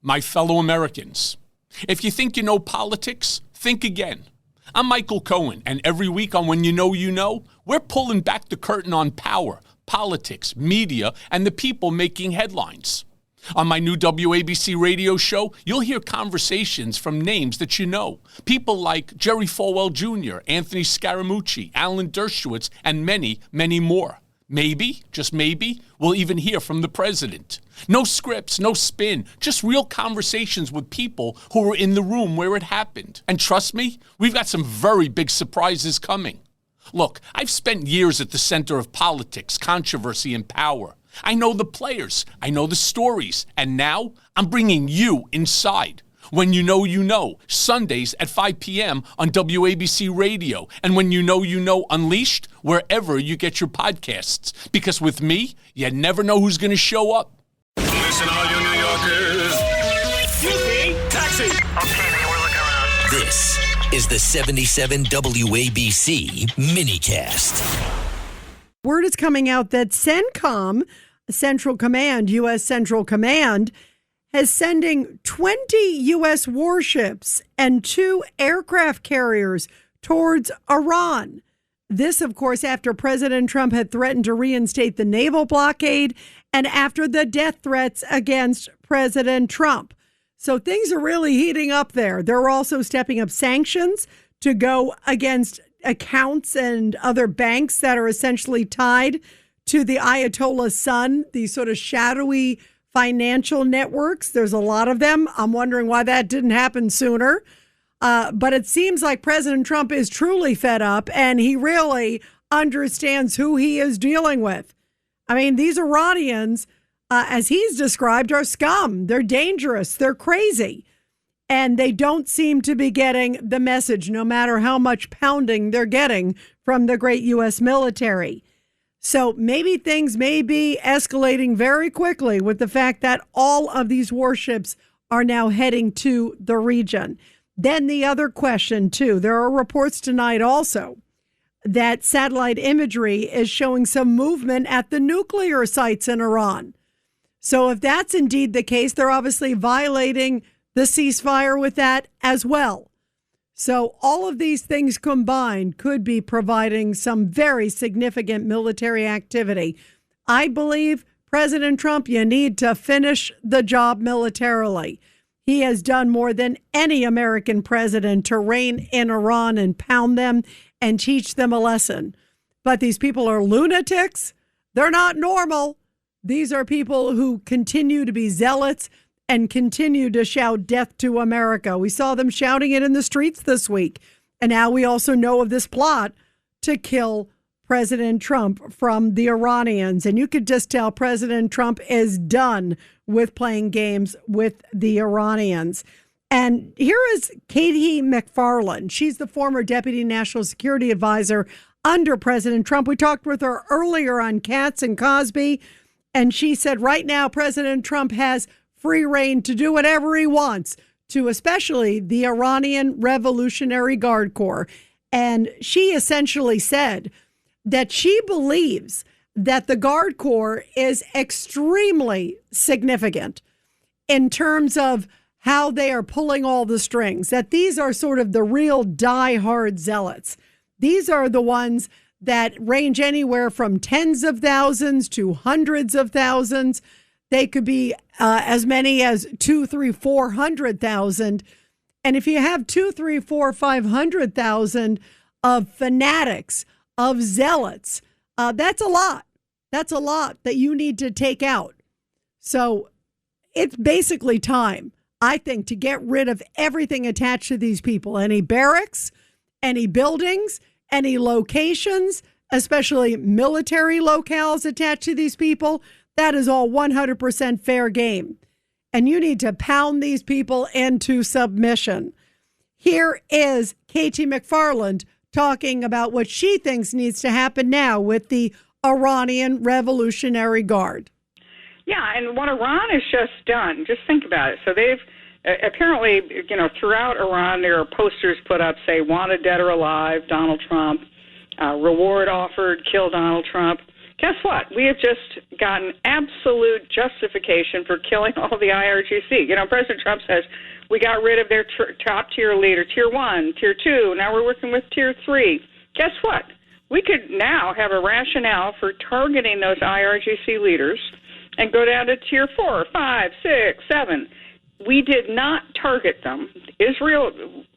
my fellow Americans. If you think you know politics, think again. I'm Michael Cohen, and every week on When You Know, we're pulling back the curtain on power, politics, media, and the people making headlines. On my new WABC radio show, you'll hear conversations from names that you know. People like Jerry Falwell Jr., Anthony Scaramucci, Alan Dershowitz, and many, many more. Maybe, just maybe, we'll even hear from the president. No scripts, no spin, just real conversations with people who were in the room where it happened. And trust me, we've got some very big surprises coming. Look, I've spent years at the center of politics, controversy, and power. I know the players, I know the stories, and now I'm bringing you inside. When You Know, Sundays at 5 p.m. on WABC Radio, and When You Know Unleashed, wherever you get your podcasts. Because with me, you never know who's going to show up. Listen, all you New Yorkers. Excuse me, taxi. Okay, man, we're looking around. This is the 77 WABC minicast. Word is coming out that CENTCOM, Central Command, U.S. Central Command, is sending 20 U.S. warships and 2 aircraft carriers towards Iran. This, of course, after President Trump had threatened to reinstate the naval blockade and after the death threats against President Trump. So things are really heating up there. They're also stepping up sanctions to go against accounts and other banks that are essentially tied to the Ayatollah's son, these sort of shadowy financial networks. There's a lot of them. I'm wondering why that didn't happen sooner. But it seems like President Trump is truly fed up, and he really understands who he is dealing with. I mean, these Iranians, as he's described, are scum. They're dangerous. They're crazy. And they don't seem to be getting the message, no matter how much pounding they're getting from the great U.S. military. So maybe things may be escalating very quickly with the fact that all of these warships are now heading to the region. Then the other question, too, there are reports tonight also that satellite imagery is showing some movement at the nuclear sites in Iran. So if that's indeed the case, they're obviously violating the ceasefire with that as well. So all of these things combined could be providing some very significant military activity. I believe, President Trump, you need to finish the job militarily. He has done more than any American president to reign in Iran and pound them and teach them a lesson. But these people are lunatics. They're not normal. These are people who continue to be zealots and continue to shout death to America. We saw them shouting it in the streets this week. And now we also know of this plot to kill President Trump from the Iranians. And you could just tell President Trump is done with playing games with the Iranians. And here is Katie McFarland. She's the former Deputy National Security Advisor under President Trump. We talked with her earlier on Katz and Cosby. And she said right now President Trump has free reign to do whatever he wants to especially the Iranian Revolutionary Guard Corps. And she essentially said that she believes that the Guard Corps is extremely significant in terms of how they are pulling all the strings, that these are sort of the real die-hard zealots. These are the ones that range anywhere from tens of thousands to hundreds of thousands. They could be as many as 2, 3, 400,000. And if you have 2, 3, 4, 500,000 of fanatics, of zealots, that's a lot. That's a lot that you need to take out. So it's basically time, I think, to get rid of everything attached to these people. Any barracks, any buildings, any locations, especially military locales attached to these people. That is all 100% fair game. And you need to pound these people into submission. Here is Katie McFarland talking about what she thinks needs to happen now with the Iranian Revolutionary Guard. Yeah, and what Iran has just done, just think about it. So they've apparently, throughout Iran, there are posters put up, say, wanted dead or alive, Donald Trump, reward offered, kill Donald Trump. guess what? We have just gotten absolute justification for killing all the IRGC. You know, President Trump says we got rid of their top-tier leader, Tier 1, Tier 2. Now we're working with Tier 3. Guess what? We could now have a rationale for targeting those IRGC leaders and go down to Tier 4, 5, 6, 7. We did not target them. Israel,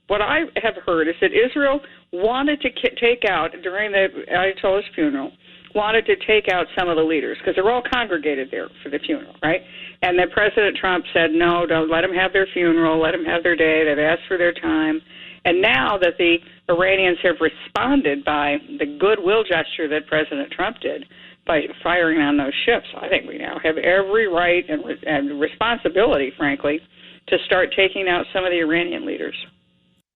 what I have heard is that Israel wanted to take out, during the Ayatollah's funeral, wanted to take out some of the leaders because they're all congregated there for the funeral, right? And then President Trump said, no, don't let them have their funeral, let them have their day. They've asked for their time. And now that the Iranians have responded by the goodwill gesture that President Trump did by firing on those ships, I think we now have every right and responsibility, frankly, to start taking out some of the Iranian leaders.